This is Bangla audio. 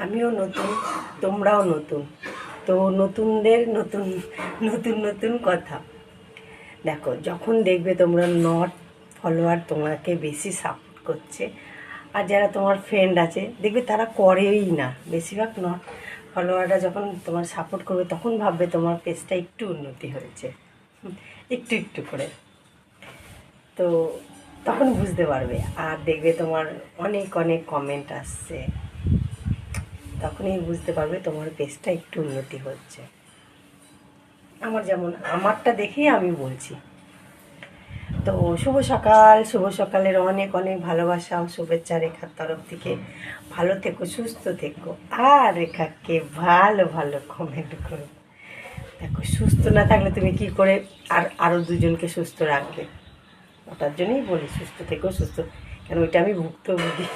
আমিও নতুন, তোমরাও নতুন। তো নতুনদের নতুন নতুন নতুন কথা। দেখো, যখন দেখবে তোমরা নট ফলোয়ার তোমাকে বেশি সাপোর্ট করছে, আর যারা তোমার ফ্রেন্ড আছে দেখবে তারা করেই না, বেশিরভাগ নট ফলোয়াররা যখন তোমার সাপোর্ট করবে তখন ভাববে তোমার পেজটা একটু উন্নতি হয়েছে, একটু একটু করে। তো তখন বুঝতে পারবে, আর দেখবে তোমার অনেক অনেক কমেন্ট আসছে, তখনই বুঝতে পারবে তোমার পেজটা একটু উন্নতি হচ্ছে। আমার যেমন, আমারটা দেখেই আমি বলছি। তো শুভ সকাল, শুভ সকালের অনেক অনেক ভালোবাসা ও শুভেচ্ছা রেখার তরফ থেকে। ভালো থেকো, সুস্থ থেকো, আর রেখাকে ভালো ভালো কমেন্ট করো। দেখো, সুস্থ না থাকলে তুমি কি করে আরও দুজনকে সুস্থ রাখবে? ওটার জন্যই বলি সুস্থ থেকো, সুস্থ, কেন ওইটা আমি ভুক্তভোগী।